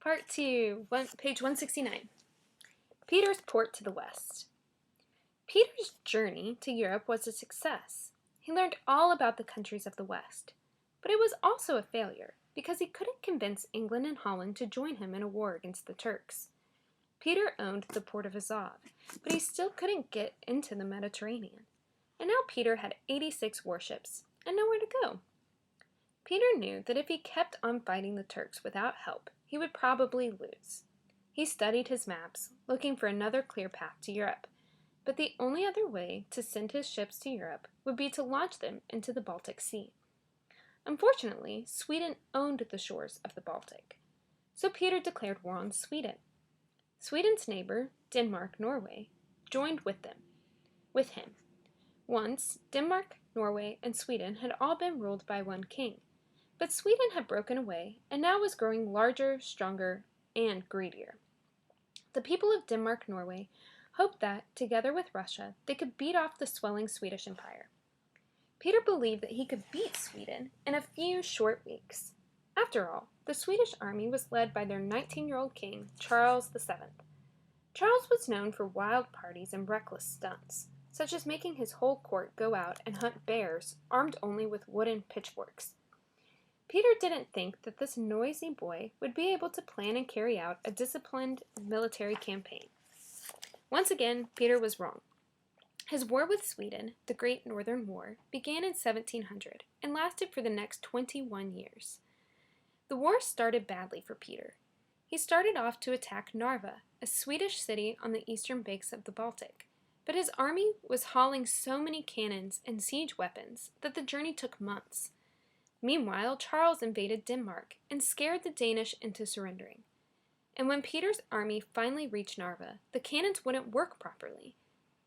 Part 2, page 169. Peter's port to the west. Peter's journey to Europe was a success. He learned all about the countries of the west. But it was also a failure, because he couldn't convince England and Holland to join him in a war against the Turks. Peter owned the port of Azov, but he still couldn't get into the Mediterranean. And now Peter had 86 warships, and nowhere to go. Peter knew that if he kept on fighting the Turks without help, he would probably lose. He studied his maps, looking for another clear path to Europe, but the only other way to send his ships to Europe would be to launch them into the Baltic Sea. Unfortunately, Sweden owned the shores of the Baltic, so Peter declared war on Sweden. Sweden's neighbor, Denmark-Norway, joined with him. Once, Denmark, Norway, and Sweden had all been ruled by one king, but Sweden had broken away and now was growing larger, stronger, and greedier. The people of Denmark-Norway hoped that, together with Russia, they could beat off the swelling Swedish Empire. Peter believed that he could beat Sweden in a few short weeks. After all, the Swedish army was led by their 19-year-old king, Charles VII. Charles was known for wild parties and reckless stunts, such as making his whole court go out and hunt bears, armed only with wooden pitchforks. Peter didn't think that this noisy boy would be able to plan and carry out a disciplined military campaign. Once again, Peter was wrong. His war with Sweden, the Great Northern War, began in 1700 and lasted for the next 21 years. The war started badly for Peter. He started off to attack Narva, a Swedish city on the eastern banks of the Baltic, but his army was hauling so many cannons and siege weapons that the journey took months. Meanwhile, Charles invaded Denmark and scared the Danish into surrendering. And when Peter's army finally reached Narva, the cannons wouldn't work properly.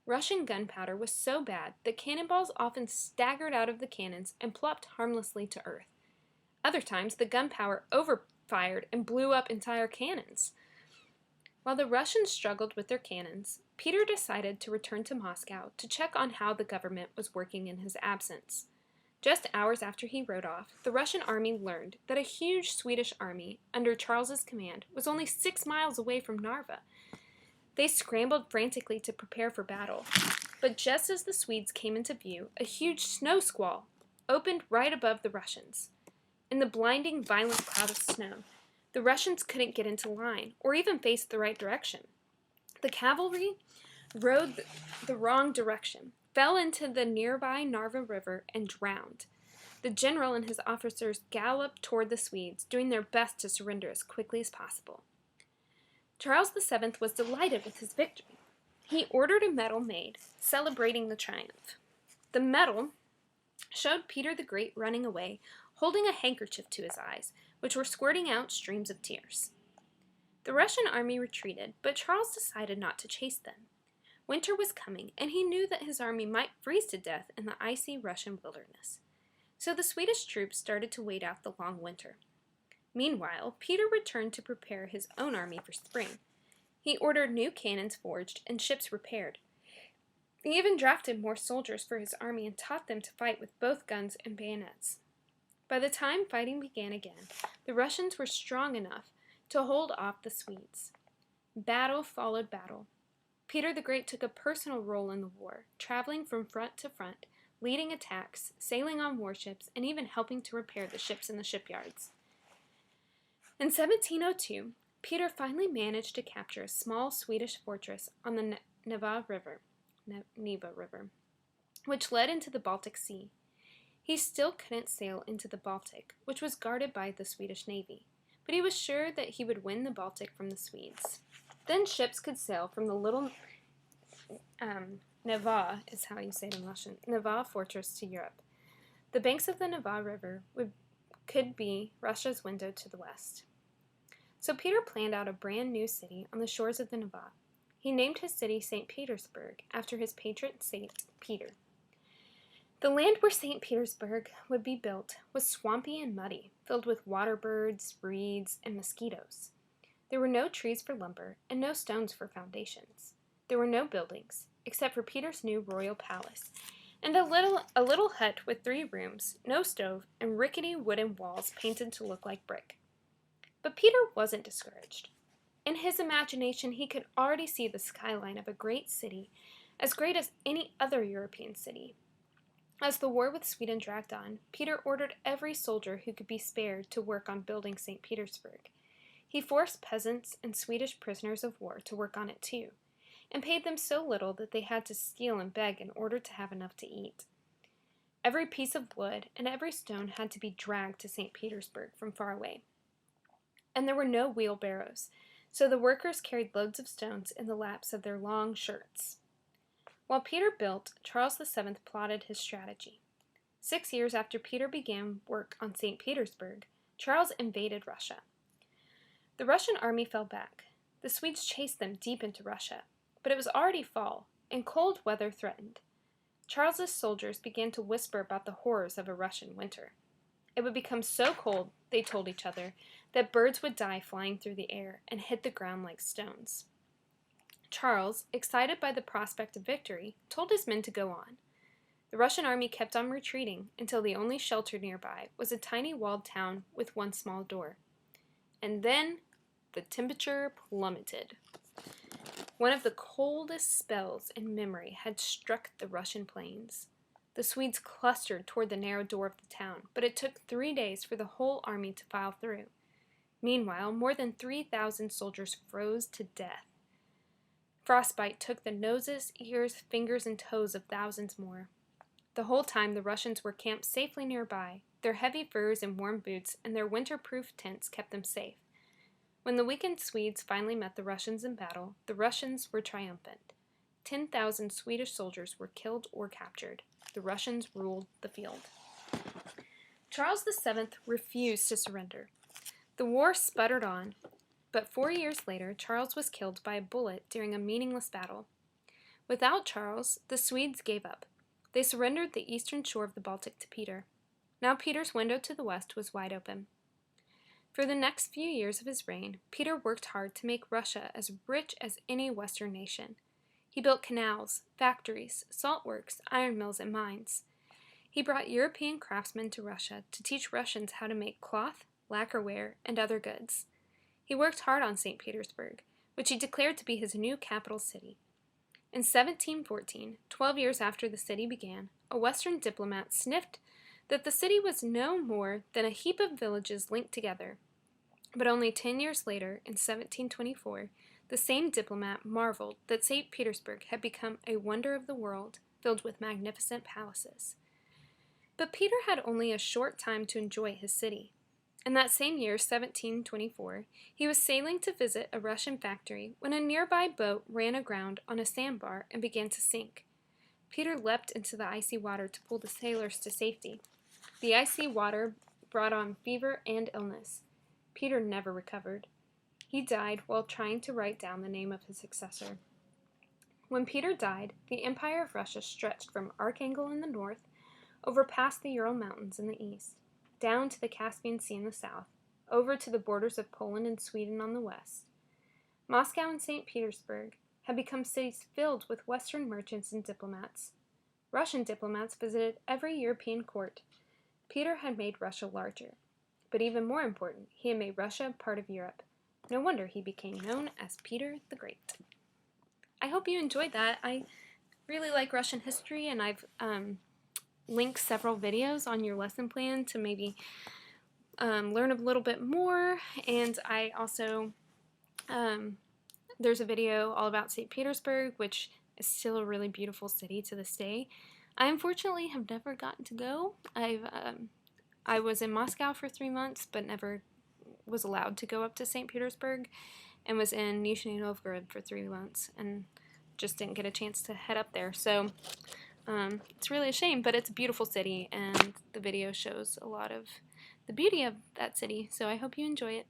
Russian gunpowder was so bad that cannonballs often staggered out of the cannons and plopped harmlessly to earth. Other times, the gunpowder overfired and blew up entire cannons. While the Russians struggled with their cannons, Peter decided to return to Moscow to check on how the government was working in his absence. Just hours after he rode off, the Russian army learned that a huge Swedish army under Charles's command was only 6 miles away from Narva. They scrambled frantically to prepare for battle, but just as the Swedes came into view, a huge snow squall opened right above the Russians. In the blinding, violent cloud of snow, the Russians couldn't get into line or even face the right direction. The cavalry rode the wrong direction, fell into the nearby Narva River, and drowned. The general and his officers galloped toward the Swedes, doing their best to surrender as quickly as possible. Charles VII was delighted with his victory. He ordered a medal made, celebrating the triumph. The medal showed Peter the Great running away, holding a handkerchief to his eyes, which were squirting out streams of tears. The Russian army retreated, but Charles decided not to chase them. Winter was coming, and he knew that his army might freeze to death in the icy Russian wilderness. So the Swedish troops started to wait out the long winter. Meanwhile, Peter returned to prepare his own army for spring. He ordered new cannons forged and ships repaired. He even drafted more soldiers for his army and taught them to fight with both guns and bayonets. By the time fighting began again, the Russians were strong enough to hold off the Swedes. Battle followed battle. Peter the Great took a personal role in the war, traveling from front to front, leading attacks, sailing on warships, and even helping to repair the ships in the shipyards. In 1702, Peter finally managed to capture a small Swedish fortress on the Neva River, which led into the Baltic Sea. He still couldn't sail into the Baltic, which was guarded by the Swedish Navy, but he was sure that he would win the Baltic from the Swedes. Then ships could sail from the little Neva, is how you say it in Russian, Neva fortress to Europe. The banks of the Neva River could be Russia's window to the west. So Peter planned out a brand new city on the shores of the Neva. He named his city St. Petersburg after his patron St. Peter. The land where St. Petersburg would be built was swampy and muddy, filled with water birds, reeds, and mosquitoes. There were no trees for lumber and no stones for foundations. There were no buildings, except for Peter's new royal palace, and a little hut with 3 rooms, no stove, and rickety wooden walls painted to look like brick. But Peter wasn't discouraged. In his imagination, he could already see the skyline of a great city, as great as any other European city. As the war with Sweden dragged on, Peter ordered every soldier who could be spared to work on building St. Petersburg. He forced peasants and Swedish prisoners of war to work on it too, and paid them so little that they had to steal and beg in order to have enough to eat. Every piece of wood and every stone had to be dragged to St. Petersburg from far away. And there were no wheelbarrows, so the workers carried loads of stones in the laps of their long shirts. While Peter built, Charles VII plotted his strategy. 6 years after Peter began work on St. Petersburg, Charles invaded Russia. The Russian army fell back. The Swedes chased them deep into Russia, but it was already fall, and cold weather threatened. Charles's soldiers began to whisper about the horrors of a Russian winter. It would become so cold, they told each other, that birds would die flying through the air and hit the ground like stones. Charles, excited by the prospect of victory, told his men to go on. The Russian army kept on retreating until the only shelter nearby was a tiny walled town with one small door. And then the temperature plummeted. One of the coldest spells in memory had struck the Russian plains. The Swedes clustered toward the narrow door of the town, but it took 3 days for the whole army to file through. Meanwhile, more than 3,000 soldiers froze to death. Frostbite took the noses, ears, fingers, and toes of thousands more. The whole time the Russians were camped safely nearby. Their heavy furs and warm boots and their winter-proof tents kept them safe. When the weakened Swedes finally met the Russians in battle, the Russians were triumphant. 10,000 Swedish soldiers were killed or captured. The Russians ruled the field. Charles VII refused to surrender. The war sputtered on, but 4 years later, Charles was killed by a bullet during a meaningless battle. Without Charles, the Swedes gave up. They surrendered the eastern shore of the Baltic to Peter. Now Peter's window to the west was wide open. For the next few years of his reign, Peter worked hard to make Russia as rich as any Western nation. He built canals, factories, salt works, iron mills, and mines. He brought European craftsmen to Russia to teach Russians how to make cloth, lacquerware, and other goods. He worked hard on St. Petersburg, which he declared to be his new capital city. In 1714, 12 years after the city began, a Western diplomat sniffed that the city was no more than a heap of villages linked together. But only 10 years later, in 1724, the same diplomat marveled that St. Petersburg had become a wonder of the world, filled with magnificent palaces. But Peter had only a short time to enjoy his city. In that same year, 1724, he was sailing to visit a Russian factory when a nearby boat ran aground on a sandbar and began to sink. Peter leapt into the icy water to pull the sailors to safety. The icy water brought on fever and illness. Peter never recovered. He died while trying to write down the name of his successor. When Peter died, the Empire of Russia stretched from Archangel in the north, over past the Ural Mountains in the east, down to the Caspian Sea in the south, over to the borders of Poland and Sweden on the west. Moscow and St. Petersburg had become cities filled with Western merchants and diplomats. Russian diplomats visited every European court. Peter had made Russia larger. But even more important, he had made Russia part of Europe. No wonder he became known as Peter the Great. I hope you enjoyed that. I really like Russian history, and I've linked several videos on your lesson plan to maybe learn a little bit more. And I also, there's a video all about St. Petersburg, which is still a really beautiful city to this day. I unfortunately have never gotten to go. I was in Moscow for 3 months, but never was allowed to go up to St. Petersburg, and was in Nizhny Novgorod for 3 months, and just didn't get a chance to head up there. So it's really a shame, but it's a beautiful city, and the video shows a lot of the beauty of that city, so I hope you enjoy it.